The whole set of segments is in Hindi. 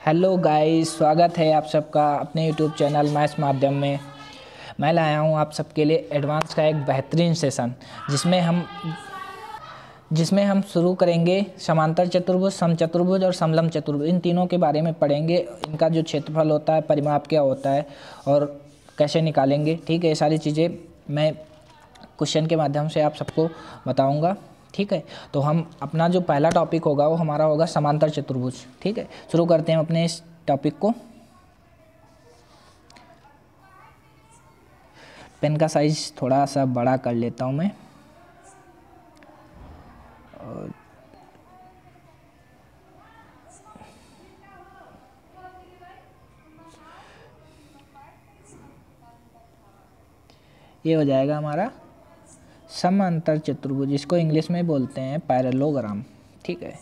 हेलो गाइस, स्वागत है आप सबका अपने यूट्यूब चैनल मैथ्स माध्यम में। मैं लाया हूँ आप सबके लिए एडवांस का एक बेहतरीन सेशन जिसमें हम शुरू करेंगे समांतर चतुर्भुज, समचतुर्भुज और समलंब चतुर्भुज। इन तीनों के बारे में पढ़ेंगे। इनका जो क्षेत्रफल होता है, परिमाप क्या होता है और कैसे निकालेंगे, ठीक है। ये सारी चीज़ें मैं क्वेश्चन के माध्यम से आप सबको बताऊँगा, ठीक है। तो हम अपना जो पहला टॉपिक होगा वो हमारा होगा समांतर चतुर्भुज, ठीक है। शुरू करते हैं अपने इस टॉपिक को। पेन का साइज थोड़ा सा बड़ा कर लेता हूँ मैं। और ये हो जाएगा हमारा समांतर चतुर्भुज। इसको इंग्लिश में बोलते हैं पैरेललोग्राम, ठीक है,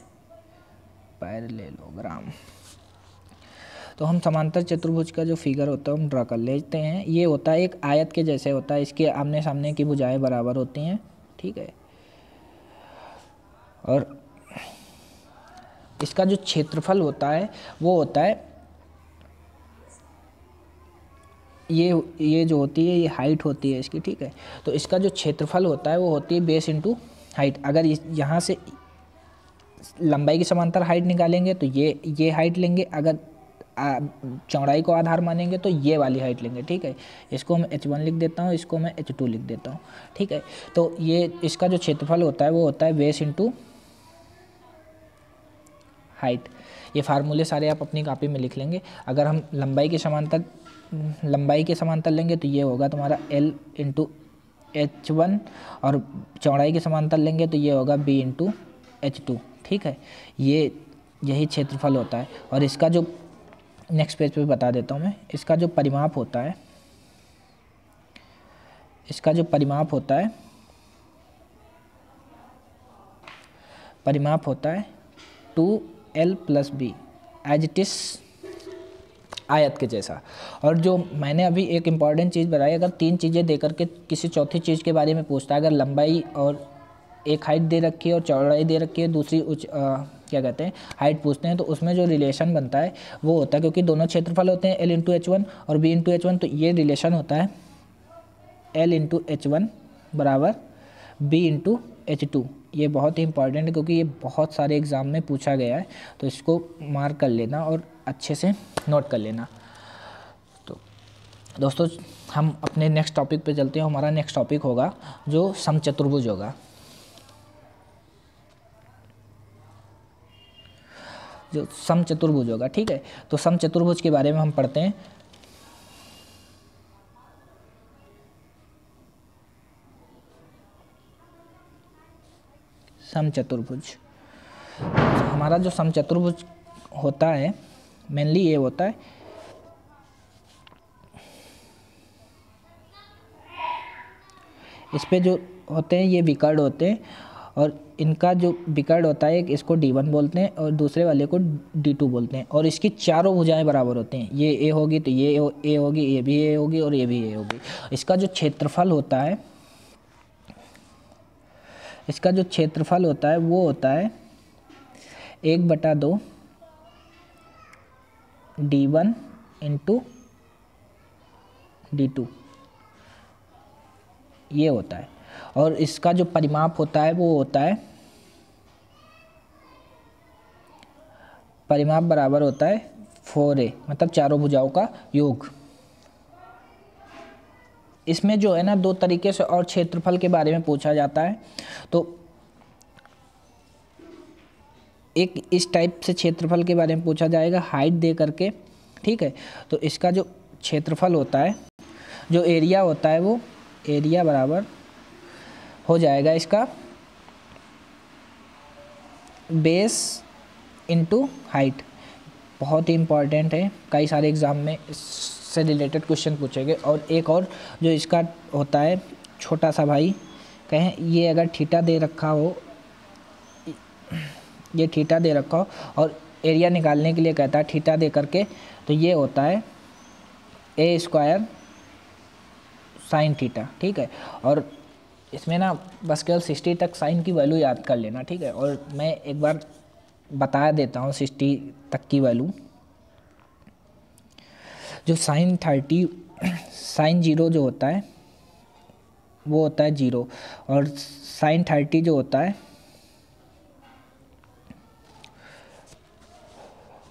पैरेललोग्राम। तो हम समांतर चतुर्भुज का जो फिगर होता है हम ड्रा कर लेते हैं। ये होता है एक आयत के जैसे होता है, इसके आमने सामने की भुजाएं बराबर होती हैं, ठीक है। और इसका जो क्षेत्रफल होता है वो होता है ये जो होती है, ये हाइट होती है इसकी, ठीक है। तो इसका जो क्षेत्रफल होता है वो होती है बेस इंटू हाइट। अगर यहाँ से लंबाई के समांतर हाइट निकालेंगे तो ये हाइट लेंगे, अगर चौड़ाई को आधार मानेंगे तो ये वाली हाइट लेंगे, ठीक है। इसको मैं h1 लिख देता हूँ, इसको मैं h2 लिख देता हूँ, ठीक है। तो ये इसका जो क्षेत्रफल होता है वो होता है बेस इंटू हाइट। ये फार्मूले सारे आप अपनी कॉपी में लिख लेंगे। अगर हम लंबाई के समांतर लेंगे तो ये होगा तुम्हारा L इंटू H1, और चौड़ाई के समांतर लेंगे तो ये होगा B इंटू H2, ठीक है। यही क्षेत्रफल होता है। और इसका जो नेक्स्ट पेज पे बता देता हूँ मैं, इसका जो परिमाप होता है 2L plus B, as it is आयत के जैसा। और जो मैंने अभी एक इम्पॉर्टेंट चीज़ बताई, अगर तीन चीज़ें देकर के किसी चौथी चीज़ के बारे में पूछता है, अगर लंबाई और एक हाइट दे रखी है और चौड़ाई दे रखी है, दूसरी क्या कहते हैं हाइट पूछते हैं, तो उसमें जो रिलेशन बनता है वो होता है, क्योंकि दोनों क्षेत्रफल होते हैं L इंटू H1 और B इंटू H1, तो ये रिलेशन होता है L इंटू H1 बराबर B इंटू H2। ये बहुत ही इंपॉर्टेंट है क्योंकि ये बहुत सारे एग्ज़ाम में पूछा गया है, तो इसको मार्क कर लेना और अच्छे से नोट कर लेना। तो दोस्तों हम अपने नेक्स्ट टॉपिक पे चलते हैं। हमारा नेक्स्ट टॉपिक होगा जो समचतुर्भुज होगा। ठीक है। तो समचतुर्भुज के बारे में हम पढ़ते हैं। समचतुर्भुज, हमारा जो समचतुर्भुज होता है मेनली ये होता है, इस पे जो होते हैं ये विकर्ण होते हैं, और इनका जो विकर्ण होता है एक इसको D1 बोलते हैं और दूसरे वाले को D2 बोलते हैं। और इसकी चारों भुजाएं बराबर होती हैं। ये A होगी तो ये A होगी, ये भी A होगी और ये भी A होगी। इसका जो क्षेत्रफल होता है वो होता है 1/2 D1 इंटू D2, ये होता है। और इसका जो परिमाप होता है वो होता है, परिमाप बराबर होता है 4A, मतलब चारों भुजाओं का योग। इसमें जो है ना दो तरीके से और क्षेत्रफल के बारे में पूछा जाता है। तो एक इस टाइप से क्षेत्रफल के बारे में पूछा जाएगा हाइट दे करके, ठीक है। तो इसका जो क्षेत्रफल होता है, जो एरिया होता है, वो एरिया बराबर हो जाएगा इसका बेस इंटू हाइट। बहुत ही इम्पॉर्टेंट है, कई सारे एग्ज़ाम में इससे रिलेटेड क्वेश्चन पूछेंगे। और एक और जो इसका होता है छोटा सा भाई, कहें ये अगर थीटा दे रखा हो, ये थीटा दे रखा हो और एरिया निकालने के लिए कहता है थीटा दे करके, तो ये होता है A² साइन थीटा, ठीक है। और इसमें ना बस केवल 60 तक साइन की वैल्यू याद कर लेना, ठीक है। और मैं एक बार बता देता हूँ 60 तक की वैल्यू। जो साइन 30 साइन 0 जो होता है वो होता है 0, और साइन 30 जो होता है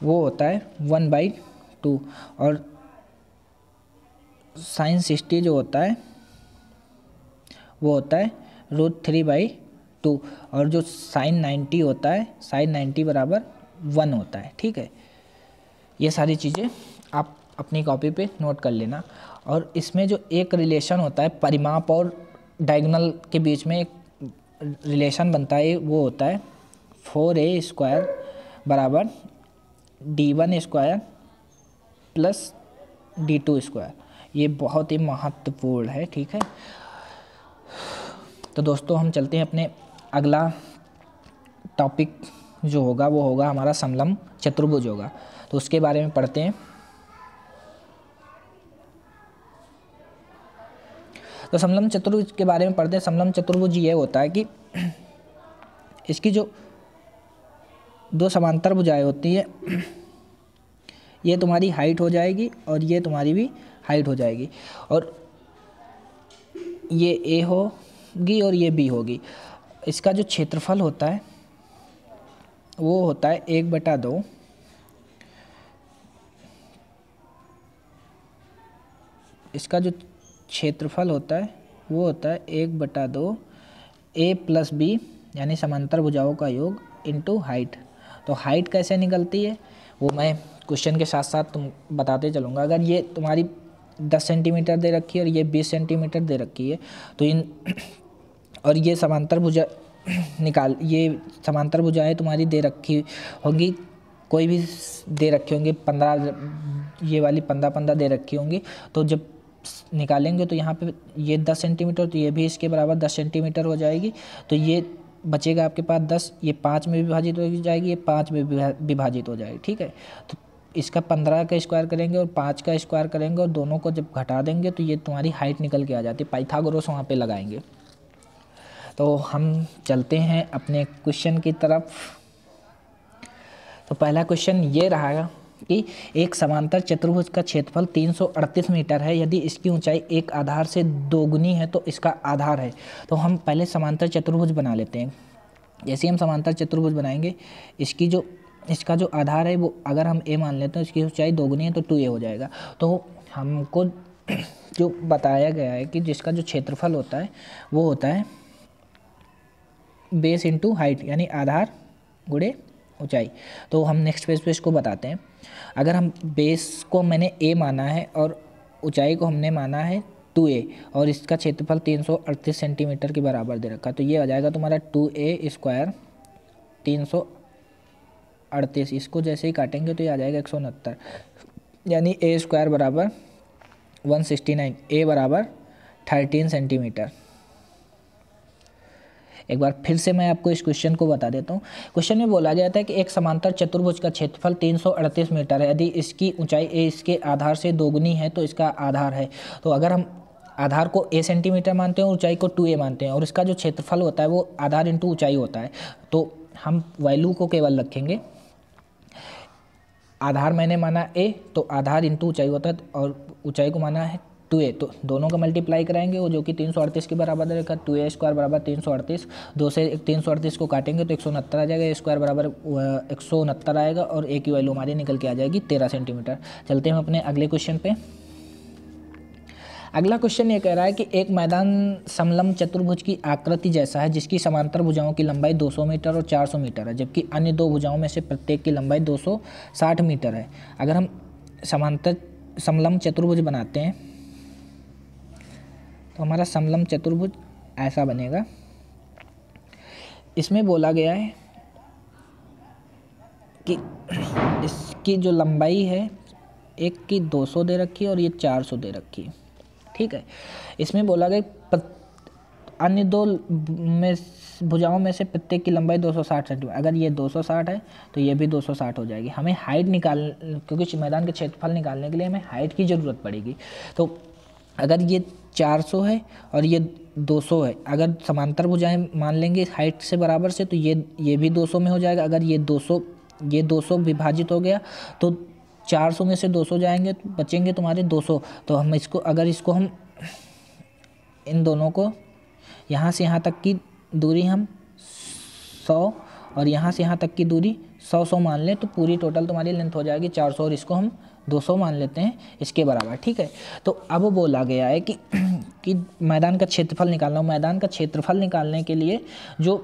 वो होता है 1/2, और साइन 60 जो होता है वो होता है √3/2, और जो साइन 90 होता है, साइन 90 बराबर 1 होता है। ठीक है, ये सारी चीज़ें आप अपनी कॉपी पे नोट कर लेना। और इसमें जो एक रिलेशन होता है परिमाप और डायगोनल के बीच में एक रिलेशन बनता है, वो होता है 4a² बराबर d1² प्लस d2²। ये बहुत ही महत्वपूर्ण है। ठीक है, तो दोस्तों हम चलते हैं अपने अगला टॉपिक जो होगा वो होगा हमारा समलंब चतुर्भुज होगा, तो उसके बारे में पढ़ते हैं। तो समलंब चतुर्भुज के बारे में पढ़ते हैं। समलंब चतुर्भुज ये होता है कि इसकी जो दो समांतर भुजाएं होती है, ये तुम्हारी हाइट हो जाएगी और ये तुम्हारी भी हाइट हो जाएगी, और ये ए होगी और ये बी होगी। इसका जो क्षेत्रफल होता है वो होता है 1/2। इसका जो क्षेत्रफल होता है वो होता है 1/2 ए प्लस बी, यानी समांतर भुजाओं का योग इंटू हाइट। तो हाइट कैसे निकलती है वो मैं क्वेश्चन के साथ साथ तुम बताते चलूँगा। अगर ये तुम्हारी 10 सेंटीमीटर दे रखी है और ये 20 सेंटीमीटर दे रखी है, तो इन और ये समांतर भुजा ये समांतर भुजाएं तुम्हारी दे रखी होंगी, कोई भी दे रखी होंगी 15, ये वाली 15 दे रखी होंगी। तो जब निकालेंगे तो यहाँ पे ये 10 सेंटीमीटर, तो ये भी इसके बराबर 10 सेंटीमीटर हो जाएगी। तो ये बचेगा आपके पास 10, ये 5 में विभाजित हो जाएगी, ये 5 में विभाजित हो जाएगी। ठीक है, तो इसका 15 का स्क्वायर करेंगे और 5 का स्क्वायर करेंगे और दोनों को जब घटा देंगे तो ये तुम्हारी हाइट निकल के आ जाती है। पाइथागोरस वहाँ पे लगाएंगे। तो हम चलते हैं अपने क्वेश्चन की तरफ। तो पहला क्वेश्चन ये रहा कि एक समांतर चतुर्भुज का क्षेत्रफल 338 मीटर है, यदि इसकी ऊंचाई एक आधार से दोगुनी है तो इसका आधार है। तो हम पहले समांतर चतुर्भुज बना लेते हैं। जैसे हम समांतर चतुर्भुज बनाएंगे, इसका जो आधार है वो अगर हम a मान लेते हैं, इसकी ऊंचाई दोगुनी है तो 2a हो जाएगा। तो हमको जो बताया गया है कि जिसका जो क्षेत्रफल होता है वो होता है बेस इंटू हाइट, यानी आधार गुणे ऊंचाई। तो हम नेक्स्ट पेज पे इसको बताते हैं। अगर हम बेस को मैंने a माना है और ऊंचाई को हमने माना है 2a, और इसका क्षेत्रफल 338 सेंटीमीटर के बराबर दे रखा, तो ये आ जाएगा तुम्हारा 2a² 338। इसको जैसे ही काटेंगे तो ये आ जाएगा 169, यानी a² बराबर 169, a बराबर 13 सेंटीमीटर। एक बार फिर से मैं आपको इस क्वेश्चन को बता देता हूँ। क्वेश्चन में बोला जाता है कि एक समांतर चतुर्भुज का क्षेत्रफल 338 मीटर है, यदि इसकी ऊंचाई a इसके आधार से दोगुनी है तो इसका आधार है। तो अगर हम आधार को a सेंटीमीटर मानते हैं और ऊंचाई को 2a मानते हैं, और इसका जो क्षेत्रफल होता है वो आधार इंटू ऊंचाई होता है, तो हम वैल्यू को केवल रखेंगे। आधार मैंने माना a, तो आधार इंटू ऊंचाई होता है, और ऊंचाई को माना है 2a, तो दोनों का मल्टीप्लाई कराएंगे, वो जो कि 338 के बराबर रहेगा। 2a² बराबर 338, 2 से 338 को काटेंगे तो 169 आ जाएगा। a² बराबर 169 आएगा, और a की वैल्यू हमारी निकल के आ जाएगी 13 सेंटीमीटर। चलते हैं अपने अगले क्वेश्चन पे। अगला क्वेश्चन ये कह रहा है कि एक मैदान समलंब चतुर्भुज की आकृति जैसा है, जिसकी समांतर भुजाओं की लंबाई 200 मीटर और 400 मीटर है, जबकि अन्य दो भुजाओं में से प्रत्येक की लंबाई 260 मीटर है। अगर हम समांतर समलंब चतुर्भुज बनाते हैं तो हमारा समलंब चतुर्भुज ऐसा बनेगा। इसमें बोला गया है कि इसकी जो लंबाई है, एक की 200 दे रखी है और ये 400 दे रखी है। ठीक है, इसमें बोला गया अन्य दो में भुजाओं में से प्रत्येक की लंबाई 260 सेंटीमीटर। अगर ये 260 है तो ये भी 260 हो जाएगी। हमें हाइट क्योंकि मैदान के क्षेत्रफल निकालने के लिए हमें हाइट की ज़रूरत पड़ेगी। तो अगर ये 400 है और ये 200 है, अगर समांतर भुजाएं मान लेंगे हाइट से बराबर से, तो ये भी 200 में हो जाएगा। अगर ये 200 विभाजित हो गया तो 400 में से 200 जाएंगे तो बचेंगे तुम्हारे 200। तो हम इसको अगर इसको हम इन दोनों को यहाँ से यहाँ तक की दूरी हम 100 और यहाँ से यहाँ तक की दूरी 100 मान लें तो पूरी टोटल तुम्हारी लेंथ हो जाएगी 400 और इसको हम 200 मान लेते हैं इसके बराबर। ठीक है, तो अब बोला गया है कि मैदान का क्षेत्रफल निकालना हो। मैदान का क्षेत्रफल निकालने के लिए जो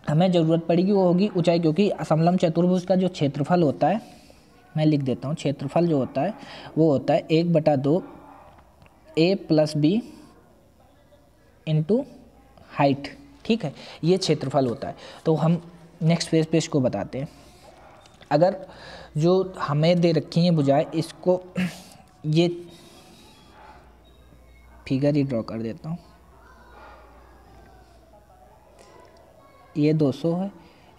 हमें ज़रूरत पड़ेगी वो होगी ऊंचाई, क्योंकि समलंब चतुर्भुज का जो क्षेत्रफल होता है, मैं लिख देता हूँ, क्षेत्रफल जो होता है वो होता है 1/2 a + b इंटू हाइट। ठीक है, ये क्षेत्रफल होता है। तो हम नेक्स्ट पेज पे इसको बताते हैं। अगर जो हमें दे रखी हैं भुजाएं, इसको ये फिगर ही ड्रॉ कर देता हूँ। ये 200 है,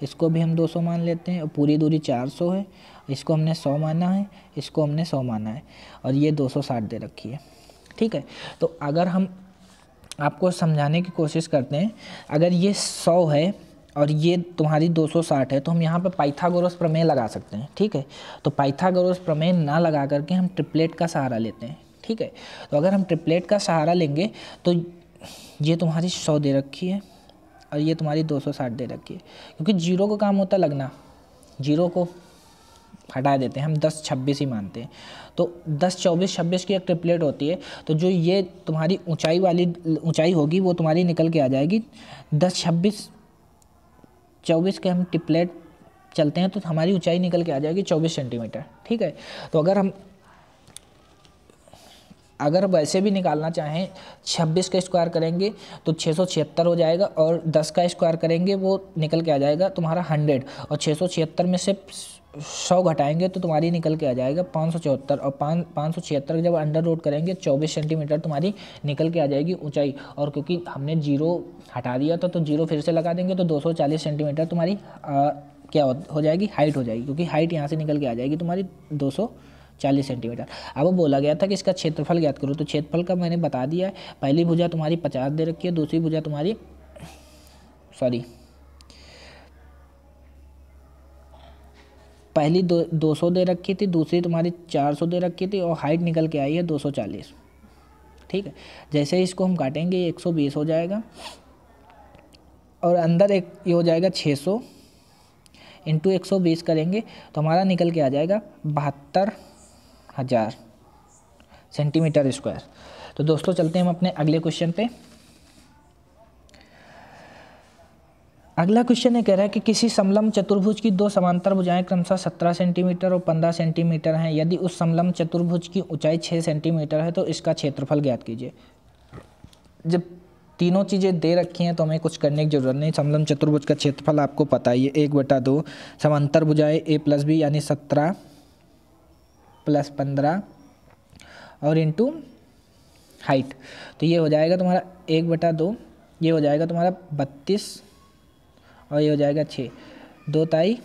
इसको भी हम 200 मान लेते हैं और पूरी दूरी 400 है, इसको हमने 100 माना है, इसको हमने 100 माना है और ये 260 दे रखी है। ठीक है, तो अगर हम आपको समझाने की कोशिश करते हैं, अगर ये 100 है और ये तुम्हारी 260 है तो हम यहाँ पे पाइथागोरस प्रमेय लगा सकते हैं। ठीक है, तो पाइथागोरस प्रमेय ना लगा करके हम ट्रिपलेट का सहारा लेते हैं। ठीक है, तो अगर हम ट्रिपलेट का सहारा लेंगे तो ये तुम्हारी 100 दे रखी है और ये तुम्हारी 260 दे रखी है, क्योंकि जीरो को काम होता लगना, जीरो को हटा देते हैं हम, 10 26 ही मानते हैं। तो 10 24 26 की एक ट्रिपलेट होती है, तो जो ये तुम्हारी ऊंचाई वाली ऊंचाई होगी वो तुम्हारी निकल के आ जाएगी 10 26 24 के हम ट्रिपलेट चलते हैं तो हमारी ऊंचाई निकल के आ जाएगी 24 सेंटीमीटर। ठीक है, तो अगर वैसे भी निकालना चाहें 26 का स्क्वायर करेंगे तो 676 हो जाएगा और 10 का स्क्वायर करेंगे वो निकल के आ जाएगा तुम्हारा 100 और 676 में से 100 घटाएंगे तो तुम्हारी निकल के आ जाएगा 574 और 576 जब अंडर रूट करेंगे 24 सेंटीमीटर तुम्हारी निकल के आ जाएगी ऊंचाई। और क्योंकि हमने जीरो हटा दिया था तो जीरो फिर से लगा देंगे तो 240 सेंटीमीटर तुम्हारी क्या हो जाएगी, हाइट हो जाएगी, क्योंकि हाइट यहाँ से निकल के आ जाएगी तुम्हारी 240 सेंटीमीटर। अब वो बोला गया था कि इसका क्षेत्रफल ज्ञात करो, तो क्षेत्रफल का मैंने बता दिया है। पहली भुजा तुम्हारी 50 दे रखी है, दूसरी भुजा तुम्हारी पहली 200 दे रखी थी, दूसरी तुम्हारी 400 दे रखी थी और हाइट निकल के आई है 240। ठीक है, जैसे ही इसको हम काटेंगे ये 120 हो जाएगा और अंदर एक ये हो जाएगा 600 इंटू 120 करेंगे तो हमारा निकल के आ जाएगा 72,000 सेंटीमीटर स्क्वायर। तो दोस्तों चलते हैं हम अपने अगले क्वेश्चन पे। अगला क्वेश्चन ये कह रहा है कि किसी समलंब चतुर्भुज की दो समांतर भुजाएं क्रमशः 17 सेंटीमीटर और 15 सेंटीमीटर हैं। यदि उस समलंब चतुर्भुज की ऊंचाई 6 सेंटीमीटर है तो इसका क्षेत्रफल ज्ञात कीजिए। जब तीनों चीज़ें दे रखी हैं तो हमें कुछ करने की जरूरत नहीं। समलंब चतुर्भुज का क्षेत्रफल आपको पता ही है, 1/2 समांतर भुजाएं a + b यानी 17 + 15 और इंटू हाइट, तो ये हो जाएगा तुम्हारा 1/2, ये हो जाएगा तुम्हारा 32 और ये हो जाएगा 6, 2 ताई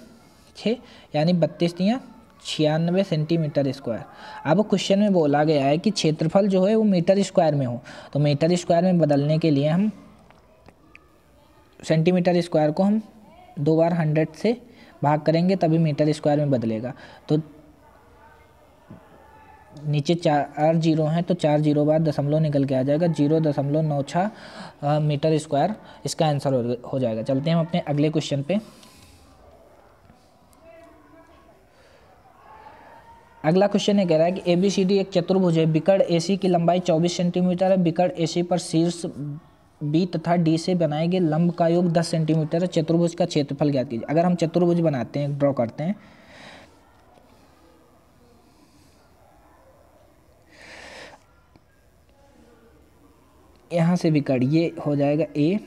6 यानी 32 तियाँ 96 सेंटीमीटर स्क्वायर। अब क्वेश्चन में बोला गया है कि क्षेत्रफल जो है वो मीटर स्क्वायर में हो, तो मीटर स्क्वायर में बदलने के लिए हम सेंटीमीटर स्क्वायर को हम 2 बार 100 से भाग करेंगे तभी मीटर स्क्वायर में बदलेगा। तो नीचे 4 जीरो हैं तो 4 जीरो बाद दशमलव निकल के आ जाएगा 0.96 मीटर स्क्वायर इसका आंसर हो जाएगा। चलते हैं हम अपने अगले क्वेश्चन पे। अगला क्वेश्चन ये कह रहा है कि ABCD एक चतुर्भुज है, बिकड़ AC की लंबाई 24 सेंटीमीटर है, बिकड़ AC पर शीर्ष B तथा D से बनाए गए लंब का योग 10 सेंटीमीटर है। चतुर्भुज का क्षेत्रफल ज्ञात कीजिए। अगर हम चतुर्भुज बनाते हैं, ड्रॉ करते हैं, यहाँ से बिकड़ ये हो जाएगा A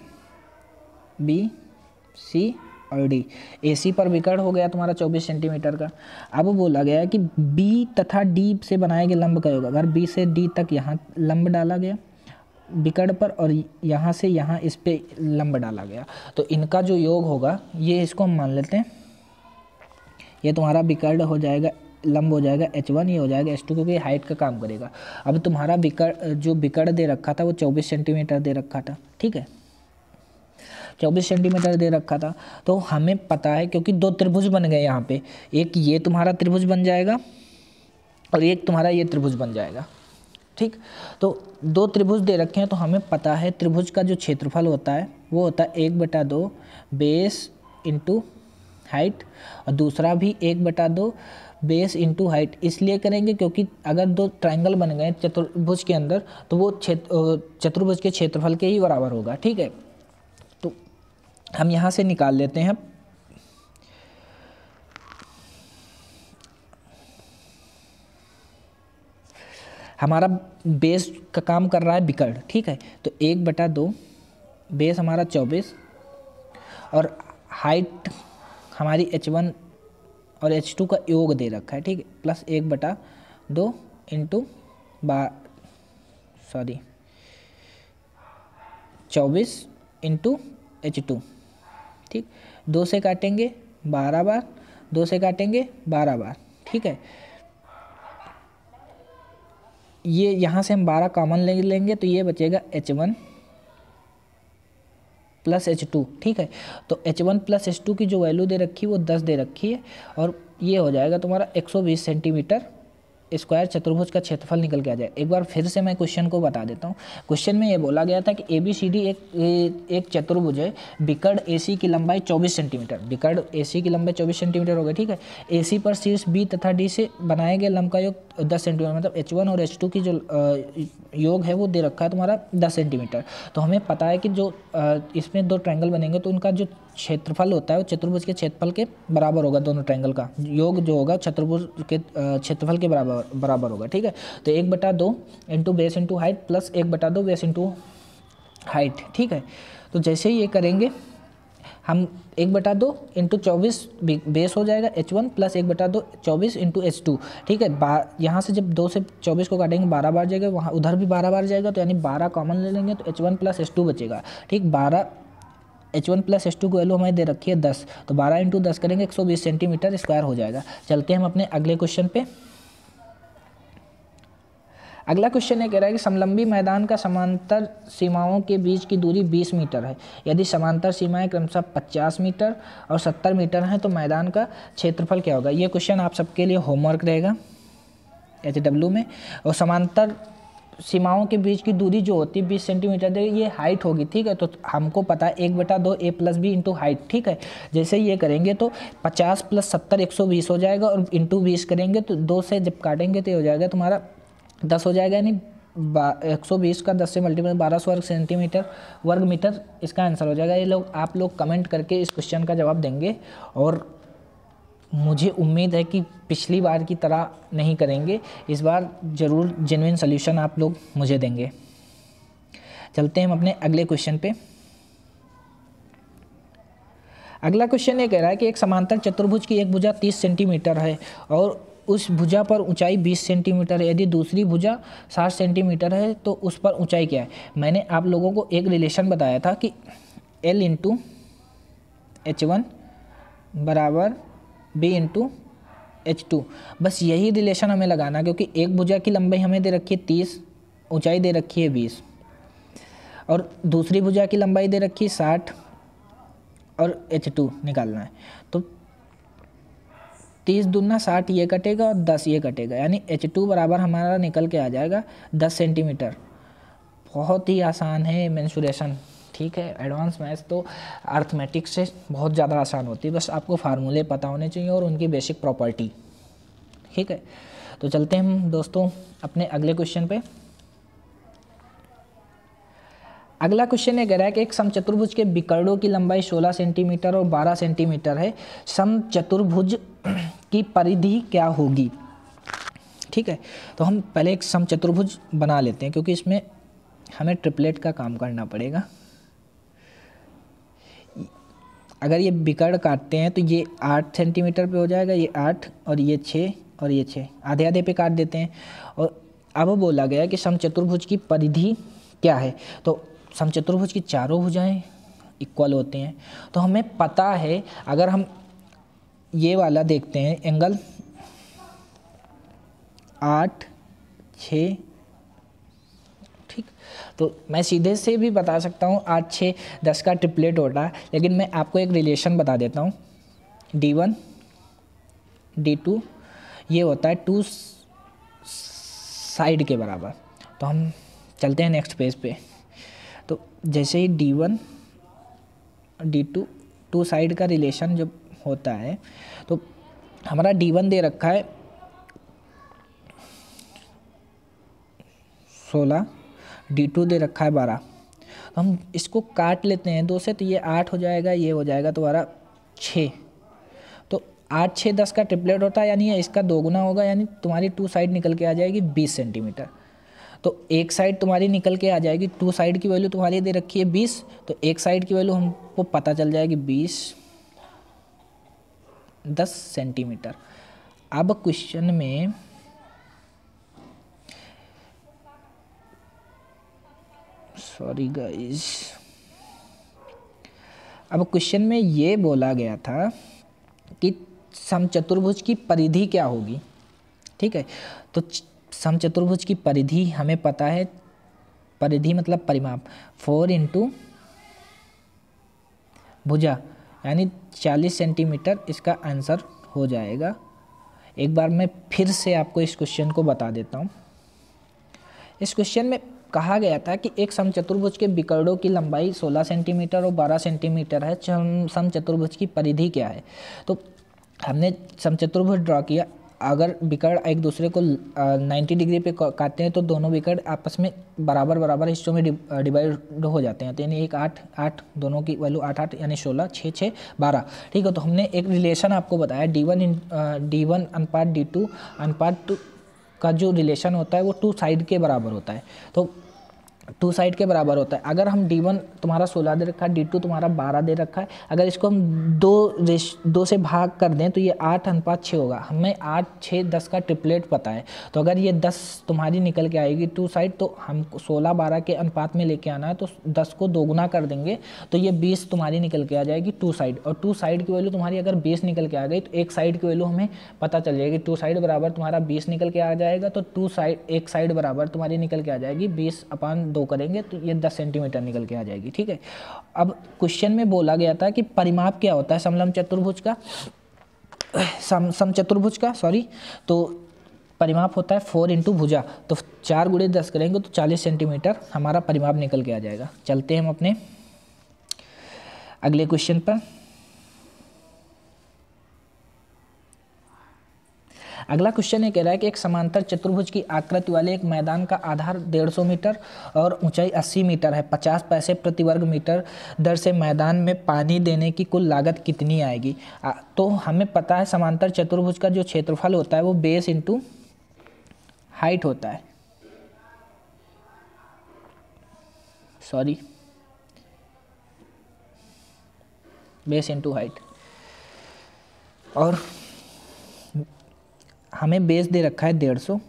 B C और D। AC पर बिकड़ हो गया तुम्हारा 24 सेंटीमीटर का। अब बोला गया है कि B तथा D से बनाए गए लंब का योग, अगर B से D तक यहाँ लंब डाला गया बिकड़ पर और यहाँ से यहाँ इस पे लंब डाला गया तो इनका जो योग होगा ये इसको हम मान लेते हैं, ये तुम्हारा बिकड़ हो जाएगा, लंब हो जाएगा H1, ये हो जाएगा H2 क्योंकि हाइट का काम करेगा। अब तुम्हारा जो बिकड़ दे रखा था वो 24 सेंटीमीटर दे रखा था। ठीक है, 24 सेंटीमीटर दे रखा था तो हमें पता है क्योंकि दो त्रिभुज बन गए यहाँ पे, एक ये तुम्हारा त्रिभुज बन जाएगा और एक तुम्हारा ये त्रिभुज बन जाएगा। ठीक, तो दो त्रिभुज दे रखे हैं, तो हमें पता है त्रिभुज का जो क्षेत्रफल होता है वो होता है 1/2 बेस इंटू हाइट, और दूसरा भी 1/2 बेस इंटू हाइट इसलिए करेंगे क्योंकि अगर दो ट्रायंगल बन गए चतुर्भुज के अंदर तो वो चतुर्भुज के क्षेत्रफल के ही बराबर होगा। ठीक है, तो हम यहाँ से निकाल लेते हैं। हमारा बेस का काम कर रहा है विकर्ण। ठीक है, तो 1/2 बेस हमारा 24 और हाइट हमारी h1 और h2 का योग दे रखा है। ठीक है, प्लस 1/2 इंटू 24 इंटू h2। ठीक, 2 से काटेंगे 12 बार, 2 से काटेंगे 12 बार। ठीक है, ये यहाँ से हम 12 कॉमन ले लेंगे तो ये बचेगा h1 प्लस h2। ठीक है, तो h1 प्लस h2 की जो वैल्यू दे रखी है वो 10 दे रखी है, और ये हो जाएगा तुम्हारा 120 सेंटीमीटर स्क्वायर चतुर्भुज का क्षेत्रफल निकल के आ जाए। एक बार फिर से मैं क्वेश्चन को बता देता हूँ। क्वेश्चन में ये बोला गया था कि ABCD एक चतुर्भुज है, विकर्ण AC की लंबाई 24 सेंटीमीटर, विकर्ण AC की लंबाई 24 सेंटीमीटर हो गई। ठीक है, AC पर शीर्ष B तथा D से बनाए गए लंब का योग 10 सेंटीमीटर, मतलब H1 और H2 की जो योग है वो दे रखा है तुम्हारा 10 सेंटीमीटर। तो हमें पता है कि जो इसमें दो ट्रायंगल बनेंगे तो उनका जो क्षेत्रफल होता है वो चतुर्भुज के क्षेत्रफल के बराबर होगा। दोनों ट्रायंगल का योग जो होगा चतुर्भुज के क्षेत्रफल के बराबर होगा। ठीक है, तो 1/2 into base into height plus 1/2 base into height. ठीक है, तो जैसे ही ये करेंगे हम 1/2 इंटू 24 बेस हो जाएगा h1 प्लस 1/2 24 इंटू h2। ठीक है, यहाँ से जब 2 से 24 को काटेंगे 12 बार जाएगा, वहाँ उधर भी 12 बार जाएगा, तो यानी 12 कॉमन ले लेंगे तो h1 प्लस h2 बचेगा। ठीक, 12 h1 प्लस h2 की वैल्यू हमें दे रखी है 10, तो 12 इंटू 10 करेंगे 120 सेंटीमीटर स्क्वायर हो जाएगा। चलते हैं हम अपने अगले क्वेश्चन पे। अगला क्वेश्चन ये कह रहा है कि समलंबी मैदान का समांतर सीमाओं के बीच की दूरी 20 मीटर है। यदि समांतर सीमाएं क्रमशः 50 मीटर और 70 मीटर हैं तो मैदान का क्षेत्रफल क्या होगा। ये क्वेश्चन आप सबके लिए होमवर्क रहेगा HW में। और समांतर सीमाओं के बीच की दूरी जो होती है 20 सेंटीमीटर, ये हाइट होगी। ठीक है, तो हमको पता है 1/2 A plus B into height. ठीक है, जैसे ये करेंगे तो 50 प्लस 70 120 हो जाएगा, और इंटू 20 करेंगे तो 2 से जब काटेंगे तो ये हो जाएगा तुम्हारा 10 हो जाएगा, यानी 120 का 10 से मल्टीप्लाई 1200 वर्ग मीटर इसका आंसर हो जाएगा। ये लोग आप लोग कमेंट करके इस क्वेश्चन का जवाब देंगे, और मुझे उम्मीद है कि पिछली बार की तरह नहीं करेंगे, इस बार ज़रूर जेन्युइन सॉल्यूशन आप लोग मुझे देंगे। चलते हैं हम अपने अगले क्वेश्चन पे। अगला क्वेश्चन ये कह रहा है कि एक समांतर चतुर्भुज की एक भुजा 30 सेंटीमीटर है और उस भुजा पर ऊंचाई 20 सेंटीमीटर है। यदि दूसरी भुजा 60 सेंटीमीटर है तो उस पर ऊंचाई क्या है। मैंने आप लोगों को एक रिलेशन बताया था कि L इंटू H1 बराबर B इंटू H2। बस यही रिलेशन हमें लगाना, क्योंकि एक भुजा की लंबाई हमें दे रखी है 30, ऊंचाई दे रखी है 20, और दूसरी भुजा की लंबाई दे रखी है 60 और H2 निकालना है। तो 30 दूना 60 ये कटेगा और 10 ये कटेगा, यानी H2 बराबर हमारा निकल के आ जाएगा 10 सेंटीमीटर। बहुत ही आसान है मेंसुरेशन। ठीक है, एडवांस मैथ्स तो अर्थमेटिक्स से बहुत ज़्यादा आसान होती है, बस आपको फार्मूले पता होने चाहिए और उनकी बेसिक प्रॉपर्टी। ठीक है, तो चलते हैं हम दोस्तों अपने अगले क्वेश्चन पे। अगला क्वेश्चन ये कह रहा है कि एक समचतुर्भुज के विकर्णों की लंबाई 16 सेंटीमीटर और 12 सेंटीमीटर है। समचतुर्भुज की परिधि क्या होगी। ठीक है, तो हम पहले एक समचतुर्भुज बना लेते हैं, क्योंकि इसमें हमें ट्रिपलेट का काम करना पड़ेगा। अगर ये विकर्ण काटते हैं तो ये 8 सेंटीमीटर पे हो जाएगा, ये 8 और ये 6 और ये 6, आधे आधे पे काट देते हैं। और अब बोला गया कि समचतुर्भुज की परिधि क्या है। तो समचतुर्भुज की चारों भुजाएं इक्वल होते हैं, तो हमें पता है, अगर हम ये वाला देखते हैं एंगल 8 6, ठीक, तो मैं सीधे से भी बता सकता हूँ 8 6 10 का ट्रिपलेट होता है, लेकिन मैं आपको एक रिलेशन बता देता हूँ। D1 D2 ये होता है 2 साइड के बराबर। तो हम चलते हैं नेक्स्ट पेज पे। तो जैसे ही D1 D2 टू साइड का रिलेशन जब होता है तो हमारा D1 दे रखा है 16, D2 दे रखा है 12। तो हम इसको काट लेते हैं 2 से, तो ये 8 हो जाएगा, ये हो जाएगा तुम्हारा 6। तो 8 6 10 का ट्रिपलेट होता है, यानी ये इसका 2 गुना होगा, यानी तुम्हारी टू साइड निकल के आ जाएगी 20 सेंटीमीटर। तो एक साइड तुम्हारी निकल के आ जाएगी, टू साइड की वैल्यू तुम्हारी दे रखी है 20, तो एक साइड की वैल्यू हमको पता चल जाएगी 10 सेंटीमीटर। अब क्वेश्चन में सॉरी गाइस, अब क्वेश्चन में ये बोला गया था कि समचतुर्भुज की परिधि क्या होगी। ठीक है, तो समचतुर्भुज की परिधि हमें पता है, परिधि मतलब परिमाप, 4 इंटू भुजा यानी 40 सेंटीमीटर इसका आंसर हो जाएगा। एक बार मैं फिर से आपको इस क्वेश्चन को बता देता हूँ। इस क्वेश्चन में कहा गया था कि एक समचतुर्भुज के विकर्णों की लंबाई 16 सेंटीमीटर और 12 सेंटीमीटर है, समचतुर्भुज की परिधि क्या है। तो हमने समचतुर्भुज ड्रॉ किया, अगर विकर्ण एक दूसरे को 90 डिग्री पे काटते हैं तो दोनों विकर्ण आपस में बराबर बराबर हिस्सों में डिवाइड हो जाते हैं। तो यानी एक 8 8 दोनों की वैल्यू 8 8 यानी 16 6 6 12। ठीक है, तो हमने एक रिलेशन आपको बताया D1 अनुपात D2 अनुपात का जो रिलेशन होता है वो टू साइड के बराबर होता है। तो टू साइड के बराबर होता है। अगर हम D1 तुम्हारा 16 दे रखा है, D2 तुम्हारा 12 दे रखा है, अगर इसको हम दो से भाग कर दें तो ये 8 अनुपात 6 होगा। हमें 8 6 10 का ट्रिपलेट पता है, तो अगर ये 10 तुम्हारी निकल के आएगी टू साइड, तो हमको 16 12 के अनुपात में लेके आना है, तो 10 को 2 गुना कर देंगे तो ये 20 तुम्हारी निकल के आ जाएगी टू साइड। और टू साइड की वैल्यू तुम्हारी अगर 20 निकल के आ गई तो एक साइड की वैल्यू हमें पता चल जाएगी। टू साइड बराबर तुम्हारा 20 निकल के आ जाएगा, तो टू साइड एक साइड बराबर तुम्हारी निकल के आ जाएगी 20/2 करेंगे तो ये 10 सेंटीमीटर निकल के आ जाएगी। ठीक है, अब क्वेश्चन में बोला गया था कि परिमाप क्या होता है समलंब चतुर्भुज का, समचतुर्भुज का सॉरी। तो परिमाप होता है 4 इंटू भुजा, तो 4 गुणे 10 करेंगे तो 40 सेंटीमीटर हमारा परिमाप निकल के आ जाएगा। चलते हैं हम अपने अगले क्वेश्चन पर। अगला क्वेश्चन ये कह रहा है कि एक समांतर चतुर्भुज की आकृति वाले एक मैदान का आधार 150 मीटर और ऊंचाई 80 मीटर है। 50 पैसे प्रति वर्ग मीटर दर से मैदान में पानी देने की कुल लागत कितनी आएगी। तो हमें पता है समांतर चतुर्भुज का जो क्षेत्रफल होता है वो बेस इंटू हाइट होता है, सॉरी बेस इंटू हाइट। और हमें बेस दे रखा है 150,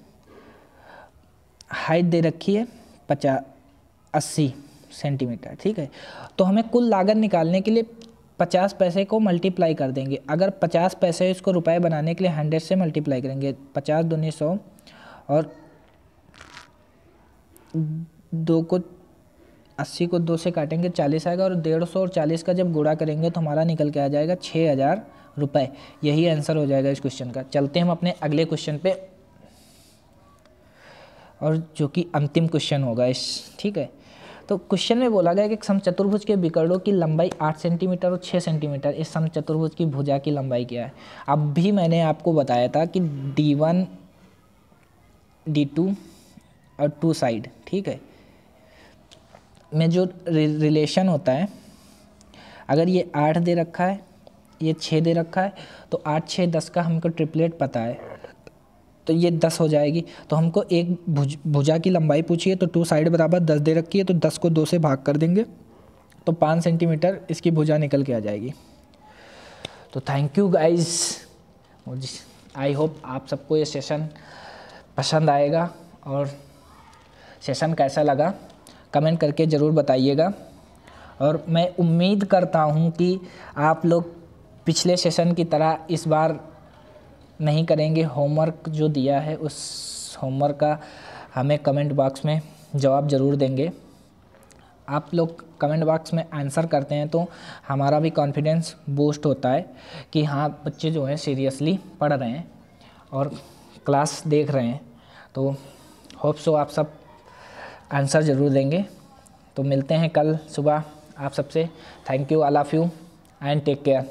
हाइट दे रखी है 80 सेंटीमीटर। ठीक है, तो हमें कुल लागत निकालने के लिए 50 पैसे को मल्टीप्लाई कर देंगे। अगर 50 पैसे इसको रुपए बनाने के लिए 100 से मल्टीप्लाई करेंगे, 50 दूनी 100 और 2 को 80 को 2 से काटेंगे 40 आएगा, और 150 और 40 का जब गुणा करेंगे तो हमारा निकल के आ जाएगा 6000 रुपये। यही आंसर हो जाएगा इस क्वेश्चन का। चलते हैं हम अपने अगले क्वेश्चन पे, और जो कि अंतिम क्वेश्चन होगा इस। ठीक है, तो क्वेश्चन में बोला गया कि समचतुर्भुज के विकर्णों की लंबाई 8 सेंटीमीटर और 6 सेंटीमीटर, इस समचतुर्भुज की भुजा की लंबाई क्या है। अब भी मैंने आपको बताया था कि D1 D2 और टू साइड, ठीक है, में जो रिलेशन होता है, अगर ये 8 दे रखा है, ये 6 दे रखा है, तो 8 6 10 का हमको ट्रिपलेट पता है, तो ये 10 हो जाएगी। तो हमको एक भुजा की लंबाई पूछी है, तो टू साइड बराबर 10 दे रखी है, तो 10 को 2 से भाग कर देंगे तो 5 सेंटीमीटर इसकी भुजा निकल के आ जाएगी। तो thank you guys, I hope आप सबको ये सेशन पसंद आएगा, और सेशन कैसा लगा कमेंट करके ज़रूर बताइएगा। और मैं उम्मीद करता हूँ कि आप लोग पिछले सेशन की तरह इस बार नहीं करेंगे, होमवर्क जो दिया है उस होमवर्क का हमें कमेंट बॉक्स में जवाब ज़रूर देंगे। आप लोग कमेंट बॉक्स में आंसर करते हैं तो हमारा भी कॉन्फिडेंस बूस्ट होता है कि हाँ बच्चे जो हैं सीरियसली पढ़ रहे हैं और क्लास देख रहे हैं। तो होप सो आप सब आंसर ज़रूर देंगे। तो मिलते हैं कल सुबह आप सबसे। Thank you all of you and take care.